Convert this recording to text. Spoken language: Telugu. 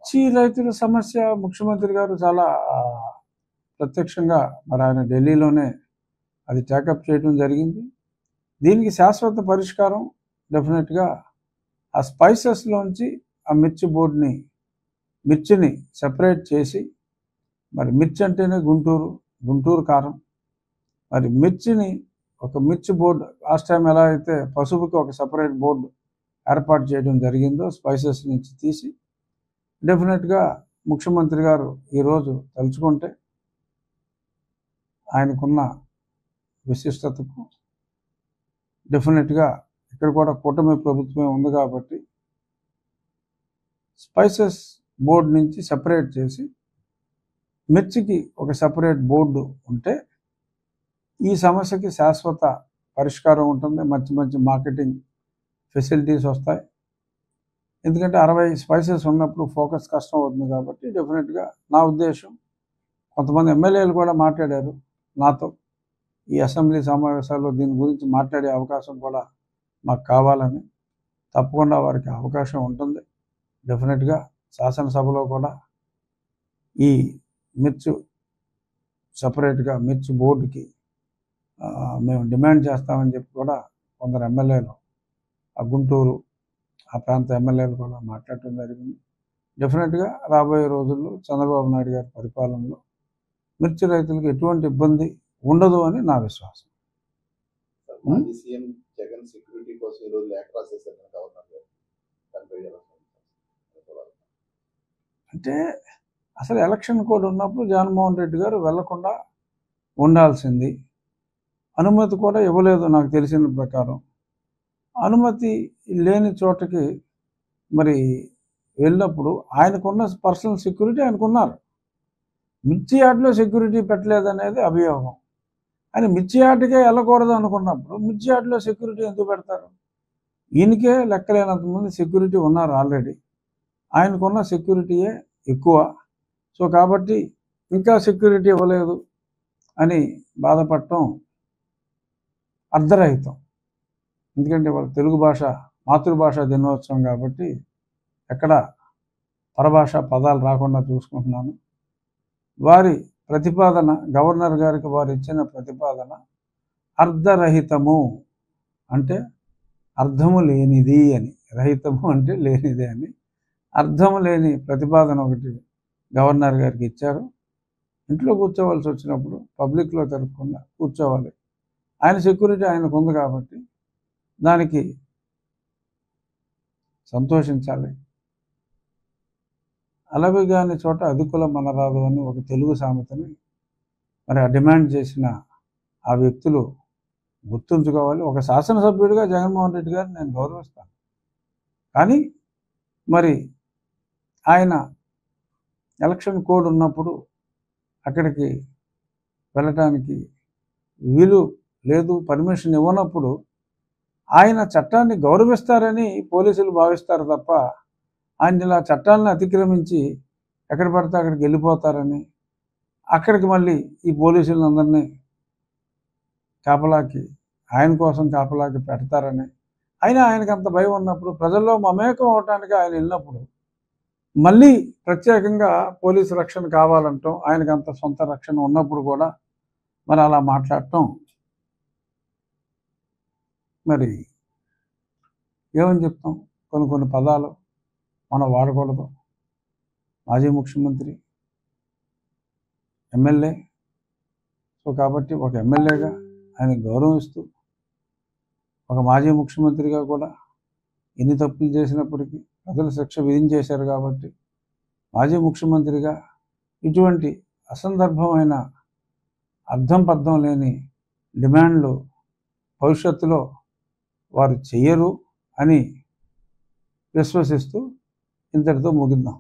మిర్చి రైతుల సమస్య ముఖ్యమంత్రి గారు చాలా ప్రత్యక్షంగా మరి ఆయన ఢిల్లీలోనే అది టేకప్ చేయడం జరిగింది. దీనికి శాశ్వత పరిష్కారం డెఫినెట్గా ఆ స్పైసెస్లోంచి ఆ మిర్చి బోర్డుని మిర్చిని సెపరేట్ చేసి, మరి మిర్చి అంటేనే గుంటూరు కారం, మరి మిర్చిని ఒక మిర్చి బోర్డు లాస్ట్ టైం ఎలా అయితే పసుపుకి ఒక సపరేట్ బోర్డు ఏర్పాటు చేయడం జరిగిందో స్పైసెస్ నుంచి తీసి, డెఫినెట్గా ముఖ్యమంత్రి గారు ఈరోజు తలుచుకుంటే ఆయనకున్న విశిష్టతకు డెఫినెట్గా ఇక్కడ కూడా కూటమి ప్రభుత్వమే ఉంది కాబట్టి స్పైసెస్ బోర్డు నుంచి సెపరేట్ చేసి మిర్చికి ఒక సెపరేట్ బోర్డు ఉంటే ఈ సమస్యకి శాశ్వత పరిష్కారం ఉంటుంది. మంచి మంచి మార్కెటింగ్ ఫెసిలిటీస్ వస్తాయి. ఎందుకంటే 60 స్పైసెస్ ఉన్నప్పుడు ఫోకస్ కష్టం అవుతుంది కాబట్టి డెఫినెట్గా నా ఉద్దేశం, కొంతమంది ఎమ్మెల్యేలు కూడా మాట్లాడారు నాతో ఈ అసెంబ్లీ సమావేశాల్లో దీని గురించి మాట్లాడే అవకాశం కూడా మాకు కావాలని. తప్పకుండా వారికి అవకాశం ఉంటుంది. డెఫినెట్గా శాసనసభలో కూడా ఈ మిర్చి సపరేట్గా మిర్చి బోర్డుకి మేము డిమాండ్ చేస్తామని చెప్పి కూడా కొందరు ఎమ్మెల్యేలు ఆ గుంటూరు ఆ ప్రాంత ఎమ్మెల్యేలు కూడా మాట్లాడటం జరిగింది. డెఫినెట్గా రాబోయే రోజుల్లో చంద్రబాబు నాయుడు గారి పరిపాలనలో మిర్చి రైతులకు ఎటువంటి ఇబ్బంది ఉండదు అని నా విశ్వాసం. అంటే అసలు ఎలక్షన్ కోడ్ ఉన్నప్పుడు జగన్మోహన్ రెడ్డి గారు వెళ్లకుండా ఉండాల్సింది. అనుమతి కూడా ఇవ్వలేదు నాకు తెలిసిన ప్రకారం. అనుమతి లేని చోటకి మరి వెళ్ళినప్పుడు ఆయనకున్న పర్సనల్ సెక్యూరిటీ ఆయనకున్నారు. మిర్చి యార్డ్లో సెక్యూరిటీ పెట్టలేదనేది అభియోగం. ఆయన మిర్చి యార్డ్కే వెళ్ళకూడదు అనుకున్నప్పుడు మిర్చి యార్డ్లో సెక్యూరిటీ ఎందుకు పెడతారు? ఈయనకే లెక్కలేనంతమంది సెక్యూరిటీ ఉన్నారు ఆల్రెడీ. ఆయనకున్న సెక్యూరిటీయే ఎక్కువ. సో కాబట్టి ఇంకా సెక్యూరిటీ ఇవ్వలేదు అని బాధపడటం అర్ధరహితం. ఎందుకంటే వాళ్ళ తెలుగు భాష మాతృభాష దినోత్సవం కాబట్టి ఎక్కడ పరభాష పదాలు రాకుండా చూసుకుంటున్నాను. వారి ప్రతిపాదన, గవర్నర్ గారికి వారు ఇచ్చిన ప్రతిపాదన అర్ధరహితము అంటే అర్థము లేనిది అని, రహితము అంటే లేనిది అని, అర్థము లేని ప్రతిపాదన ఒకటి గవర్నర్ గారికి ఇచ్చారు. ఇంట్లో కూర్చోవలసి వచ్చినప్పుడు పబ్లిక్లో తిరగకుండా కూర్చోవాలి. ఆయన సెక్యూరిటీ ఆయనకు ఉంది కాబట్టి దానికి సంతోషించాలి. అలవి కాని చోట అధికుల మనరాదు అని ఒక తెలుగు సామెతని మరి డిమాండ్ చేసిన ఆ వ్యక్తులు గుర్తుంచుకోవాలి. ఒక శాసనసభ్యుడిగా జగన్మోహన్ రెడ్డి గారిని నేను గౌరవిస్తాను. కానీ మరి ఆయన ఎలక్షన్ కోడ్ ఉన్నప్పుడు అక్కడికి వెళ్ళటానికి వీలు లేదు, పర్మిషన్ ఇవ్వనప్పుడు ఆయన చట్టాన్ని గౌరవిస్తారని పోలీసులు భావిస్తారు తప్ప ఆయన ఇలా చట్టాలను అతిక్రమించి ఎక్కడ పడితే అక్కడికి వెళ్ళిపోతారని, అక్కడికి మళ్ళీ ఈ పోలీసులందరినీ కాపలాకి ఆయన కోసం కాపలాకి పెడతారని, అయినా ఆయనకు అంత భయం ఉన్నప్పుడు ప్రజల్లో మమేకం అవటానికి ఆయన వెళ్ళినప్పుడు మళ్ళీ ప్రత్యేకంగా పోలీసు రక్షణ కావాలంటాం, ఆయనకు అంత సొంత రక్షణ ఉన్నప్పుడు కూడా మరి అలా మాట్లాడటం మరి ఏమని చెప్తాం. కొన్ని పదాలు మనం వాడకూడదు. మాజీ ముఖ్యమంత్రి, ఎమ్మెల్యే. సో కాబట్టి ఒక ఎమ్మెల్యేగా ఆయన గౌరవిస్తూ, ఒక మాజీ ముఖ్యమంత్రిగా కూడా ఎన్ని తప్పులు చేసినప్పటికీ ప్రజలు శిక్ష విధించేశారు కాబట్టి మాజీ ముఖ్యమంత్రిగా ఇటువంటి అసందర్భమైన అర్థం పర్థం లేని డిమాండ్లు భవిష్యత్తులో వారు చెయ్యరు అని విశ్వసిస్తూ ఇంతటితో ముగిద్దాం.